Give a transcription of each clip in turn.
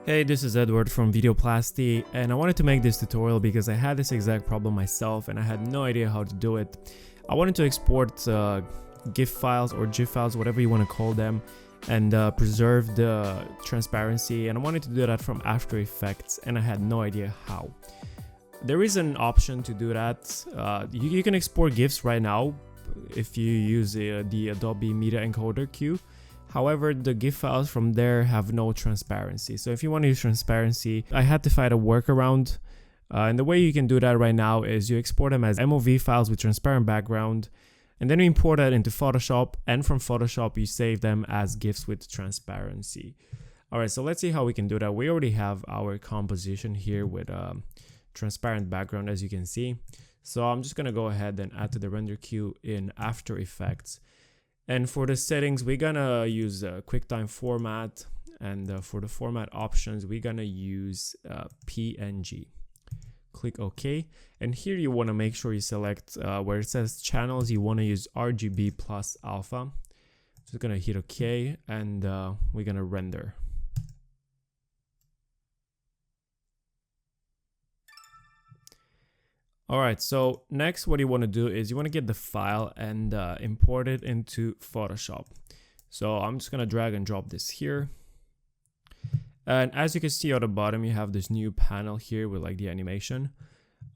Hey, this is Edward from Videoplasty, and I wanted to make this tutorial because I had this exact problem myself and I had no idea how to do it. I wanted to export GIF files or GIF files, whatever you want to call them, and preserve the transparency, and I wanted to do that from After Effects and I had no idea how. There is an option to do that. You can export GIFs right now if you use the Adobe Media Encoder queue. However, the GIF files from there have no transparency. So if you want to use transparency, I had to find a workaround. And the way you can do that right now is you export them as MOV files with transparent background, and then you import that into Photoshop, and from Photoshop you save them as GIFs with transparency. Alright, so let's see how we can do that. We already have our composition here with transparent background, as you can see. So I'm just going to go ahead and add to the render queue in After Effects. And for the settings, we're gonna use a QuickTime format, and for the format options, we're gonna use PNG. Click OK, and here you want to make sure you select where it says channels, you want to use RGB plus alpha. Just gonna hit OK, and we're gonna render. Alright, so next what you want to do is you want to get the file and import it into Photoshop. So I'm just going to drag and drop this here. And as you can see at the bottom, you have this new panel here with like the animation.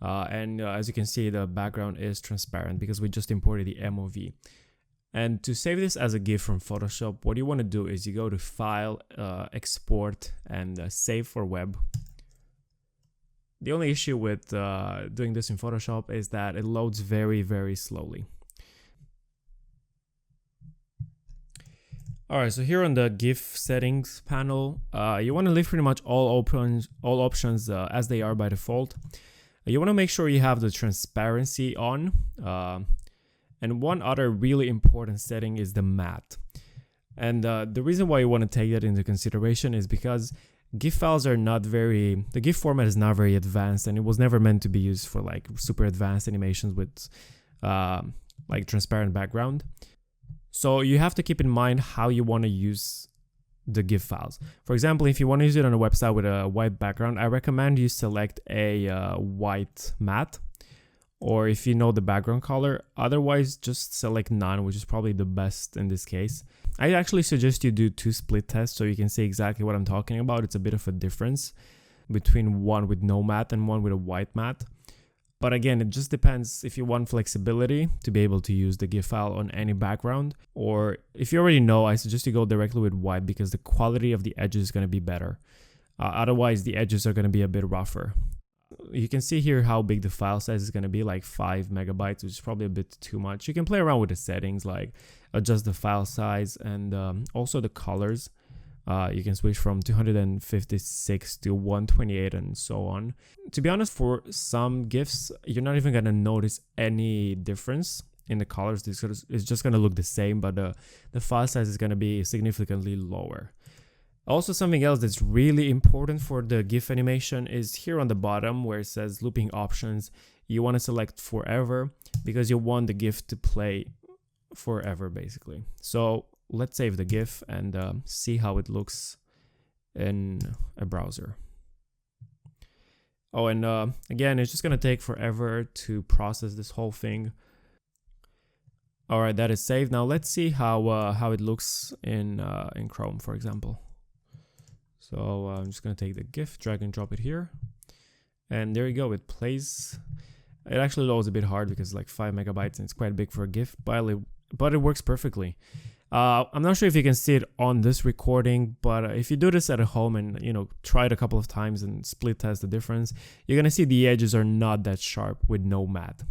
As you can see, the background is transparent because we just imported the MOV. And to save this as a GIF from Photoshop, what you want to do is you go to File, Export, and Save for Web. The only issue with doing this in Photoshop is that it loads very, very slowly. Alright, so here on the Gif Settings panel, you want to leave pretty much all options as they are by default. You want to make sure you have the transparency on. And one other really important setting is the matte. And the reason why you want to take that into consideration is because GIF files are not very, the GIF format is not very advanced, and it was never meant to be used for like super advanced animations with like transparent background. So you have to keep in mind how you want to use the GIF files. For example, if you want to use it on a website with a white background, I recommend you select a white matte, or if you know the background color. Otherwise, just select none, which is probably the best in this case. I actually suggest you do 2 split tests so you can see exactly what I'm talking about. It's a bit of a difference between one with no matte and one with a white matte. But again, it just depends if you want flexibility to be able to use the GIF file on any background, or if you already know, I suggest you go directly with white because the quality of the edges is going to be better. Otherwise, the edges are going to be a bit rougher. You can see here how big the file size is going to be, like 5 megabytes, which is probably a bit too much. You can play around with the settings, like adjust the file size and also the colors. You can switch from 256 to 128 and so on. To be honest, for some GIFs, you're not even going to notice any difference in the colors. It's just going to look the same, but the file size is going to be significantly lower. Also, something else that's really important for the GIF animation is here on the bottom where it says looping options. You want to select forever because you want the GIF to play forever, basically. So let's save the GIF and see how it looks in a browser. Oh, and again, it's just going to take forever to process this whole thing. All right, that is saved. Now let's see how it looks in Chrome, for example. So I'm just going to take the GIF, drag and drop it here. And there you go, it plays. It actually loads a bit hard because it's like 5 megabytes and it's quite big for a GIF, but it works perfectly. I'm not sure if you can see it on this recording, but if you do this at home and try it a couple of times and split test the difference, you're going to see the edges are not that sharp with no matte.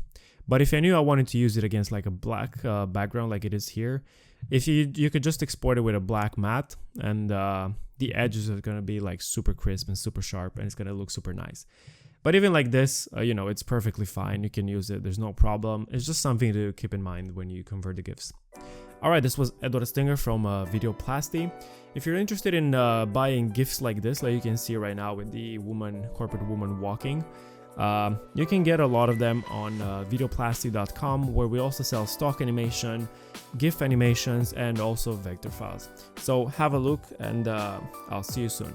But if I knew I wanted to use it against like a black background like it is here, if you could just export it with a black matte, and the edges are going to be like super crisp and super sharp, and it's going to look super nice. But even like this, it's perfectly fine. You can use it. There's no problem. It's just something to keep in mind when you convert the GIFs. Alright, this was Edward Stinger from Videoplasty. If you're interested in buying GIFs like this, like you can see right now with the corporate woman walking, You can get a lot of them on videoplasty.com, where we also sell stock animation, GIF animations, and also vector files. So have a look, and I'll see you soon.